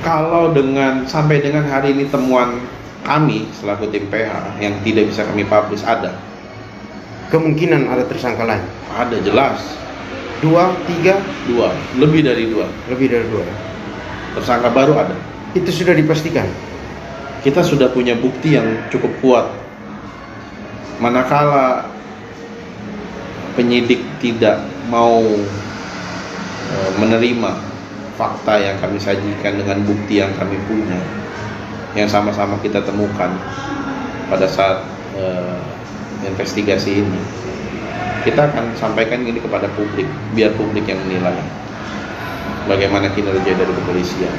Kalau sampai dengan hari ini temuan kami selaku tim PH yang tidak bisa kami publish ada. Kemungkinan ada tersangka lain? Ada, jelas. 2, 3? 2, lebih dari 2. Lebih dari 2. Tersangka baru ada. Itu sudah dipastikan? Kita sudah punya bukti yang cukup kuat. Manakala penyidik tidak mau menerima fakta yang kami sajikan dengan bukti yang kami punya, yang sama-sama kita temukan pada saat investigasi ini, kita akan sampaikan ini kepada publik, biar publik yang menilai bagaimana kinerja dari kepolisian.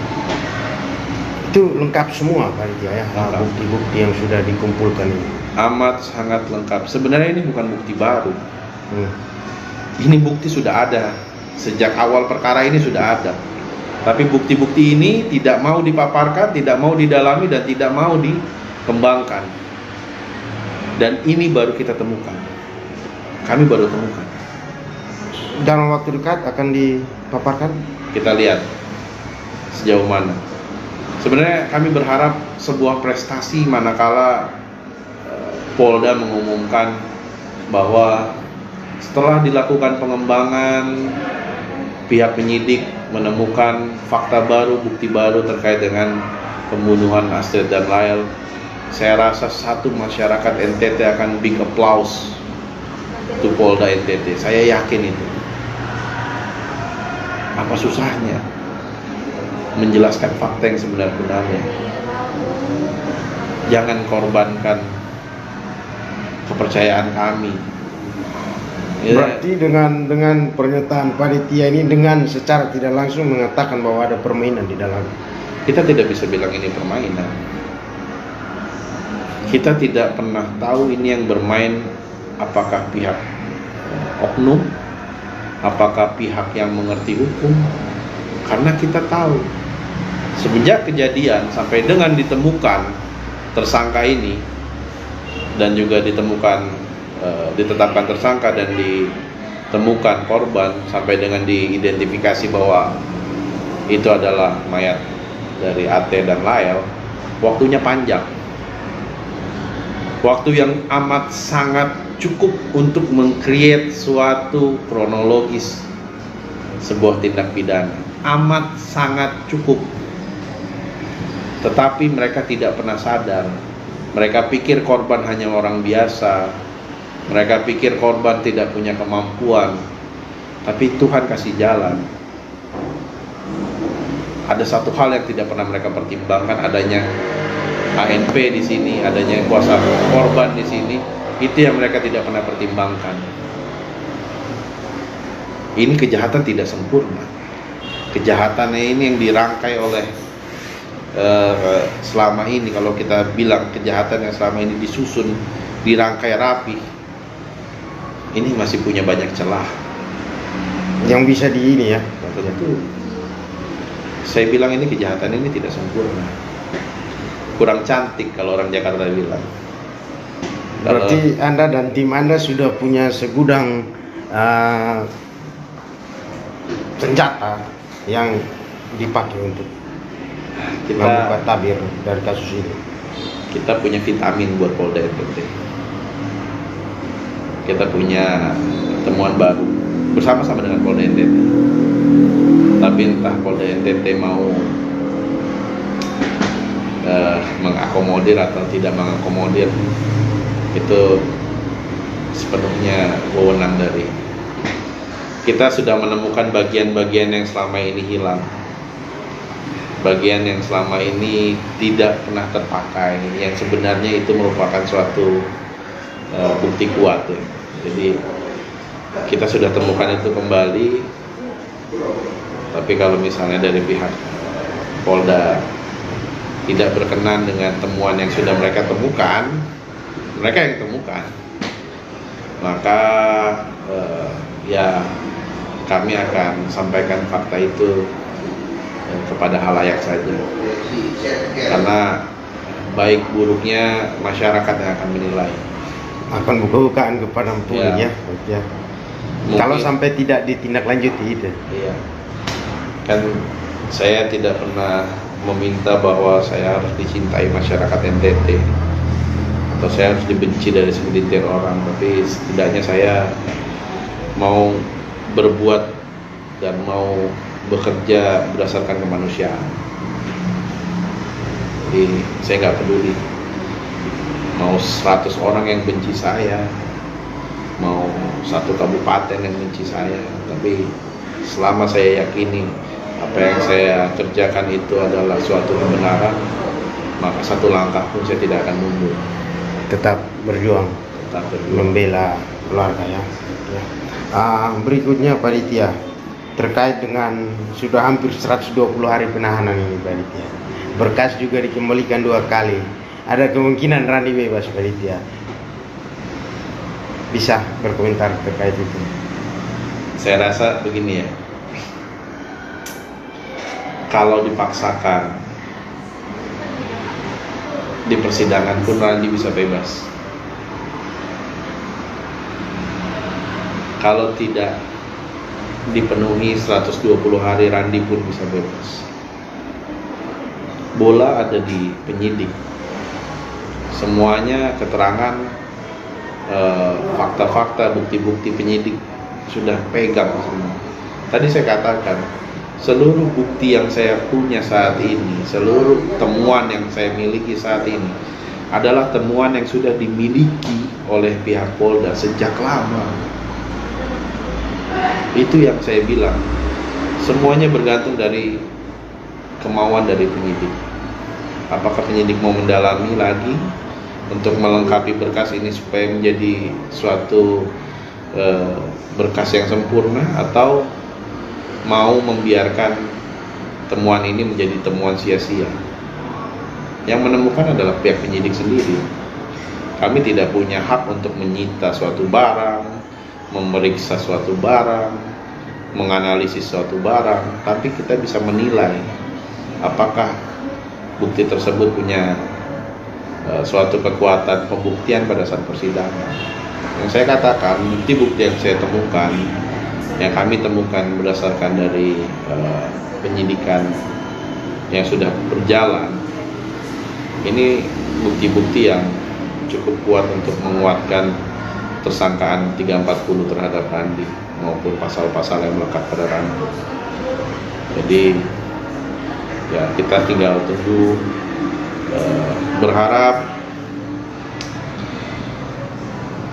Itu lengkap semua panitia ya, bukti-bukti yang sudah dikumpulkan ini? Amat sangat lengkap. Sebenarnya ini bukan bukti baru. Ini bukti sudah ada sejak awal perkara ini sudah ada. Tapi bukti-bukti ini tidak mau dipaparkan, tidak mau didalami, dan tidak mau dikembangkan. Dan ini baru kita temukan. Kami baru temukan. Dalam waktu dekat akan dipaparkan? Kita lihat sejauh mana. Sebenarnya kami berharap sebuah prestasi manakala Polda mengumumkan bahwa setelah dilakukan pengembangan, pihak penyidik menemukan fakta baru, bukti baru terkait dengan pembunuhan Astrid dan Lael. Saya rasa satu masyarakat NTT akan big applause to Polda NTT. Saya yakin itu. Apa susahnya menjelaskan fakta yang sebenar-benarnya? Jangan korbankan kepercayaan kami. Berarti dengan pernyataan panitia ini dengan secara tidak langsung mengatakan bahwa ada permainan di dalam. Kita tidak bisa bilang ini permainan. Kita tidak pernah tahu ini yang bermain apakah pihak oknum, apakah pihak yang mengerti hukum. Karena kita tahu semenjak kejadian sampai dengan ditemukan tersangka ini, dan juga ditetapkan tersangka dan ditemukan korban, sampai dengan diidentifikasi bahwa itu adalah mayat dari AT dan Lael, waktunya panjang. Waktu yang amat sangat cukup untuk meng-create suatu kronologis sebuah tindak pidana. Amat sangat cukup. Tetapi mereka tidak pernah sadar. Mereka pikir korban hanya orang biasa. Mereka pikir korban tidak punya kemampuan. Tapi Tuhan kasih jalan. Ada satu hal yang tidak pernah mereka pertimbangkan, adanya ANP di sini, adanya kuasa korban di sini. Itu yang mereka tidak pernah pertimbangkan. Ini kejahatan tidak sempurna. Kejahatannya ini yang dirangkai oleh selama ini, kalau kita bilang kejahatan yang selama ini disusun, dirangkai rapi, ini masih punya banyak celah yang bisa ini ya. Tentu. Saya bilang ini kejahatan ini tidak sempurna, kurang cantik kalau orang Jakarta bilang. Berarti Anda dan tim Anda sudah punya segudang senjata yang dipakai untuk membuka tabir dari kasus ini. Kita punya vitamin buat Polda NTT. Kita punya temuan baru bersama-sama dengan Polda NTT. Tapi entah Polda NTT mau mengakomodir atau tidak mengakomodir, itu sepenuhnya wewenang dari kita. Sudah menemukan bagian-bagian yang selama ini hilang, bagian yang selama ini tidak pernah terpakai, yang sebenarnya itu merupakan suatu bukti kuat ya. Jadi kita sudah temukan itu kembali. Tapi kalau misalnya dari pihak Polda tidak berkenan dengan temuan yang sudah mereka temukan, mereka yang temukan, maka ya kami akan sampaikan fakta itu kepada halayak saja. Karena baik buruknya masyarakat yang akan menilai. Akan buka-bukaan kepada publik ya. Kalau sampai tidak ditindaklanjuti itu. Iya. Kan saya tidak pernah meminta bahwa saya harus dicintai masyarakat NTT atau saya harus dibenci dari segelintir orang, tapi setidaknya saya mau berbuat dan mau bekerja berdasarkan kemanusiaan. Jadi saya nggak peduli mau 100 orang yang benci saya, mau satu kabupaten yang benci saya, tapi selama saya yakini apa yang saya kerjakan itu adalah suatu kebenaran, maka satu langkah pun saya tidak akan mundur. Tetap berjuang, Tetap berjuang. membela keluarga ya. Berikutnya panitia, terkait dengan sudah hampir 120 hari penahanan ini panitia, berkas juga dikembalikan 2 kali. Ada kemungkinan Randi bebas panitia. Bisa berkomentar terkait itu? Saya rasa begini ya, kalau dipaksakan di persidangan pun Randi bisa bebas. Kalau tidak dipenuhi 120 hari, Randi pun bisa bebas. Bola ada di penyidik. Semuanya keterangan, fakta-fakta, bukti-bukti penyidik sudah pegang semua. Tadi saya katakan, seluruh bukti yang saya punya saat ini, seluruh temuan yang saya miliki saat ini adalah temuan yang sudah dimiliki oleh pihak Polda sejak lama. Itu yang saya bilang, semuanya bergantung dari kemauan dari penyidik. Apakah penyidik mau mendalami lagi untuk melengkapi berkas ini supaya menjadi suatu berkas yang sempurna, atau mau membiarkan temuan ini menjadi temuan sia-sia. Yang menemukan adalah pihak penyidik sendiri. Kami tidak punya hak untuk menyita suatu barang, memeriksa suatu barang, menganalisis suatu barang, tapi kita bisa menilai apakah bukti tersebut punya suatu kekuatan pembuktian pada saat persidangan. Yang saya katakan, bukti-bukti yang saya temukan, yang kami temukan berdasarkan dari penyidikan yang sudah berjalan, ini bukti-bukti yang cukup kuat untuk menguatkan tersangkaan 340 terhadap Randi maupun pasal-pasal yang melekat pada Randi. Jadi ya kita tinggal tunggu, berharap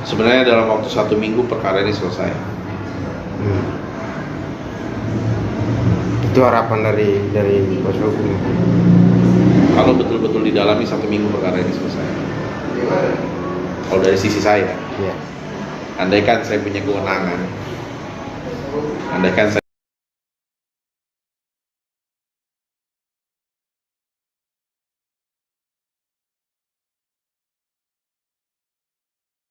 sebenarnya dalam waktu 1 minggu perkara ini selesai. Itu harapan dari kuasa hukum. Kalau betul-betul didalami 1 minggu perkara ini selesai. Kalau dari sisi saya, Ya. andaikan saya punya kewenangan, andaikan saya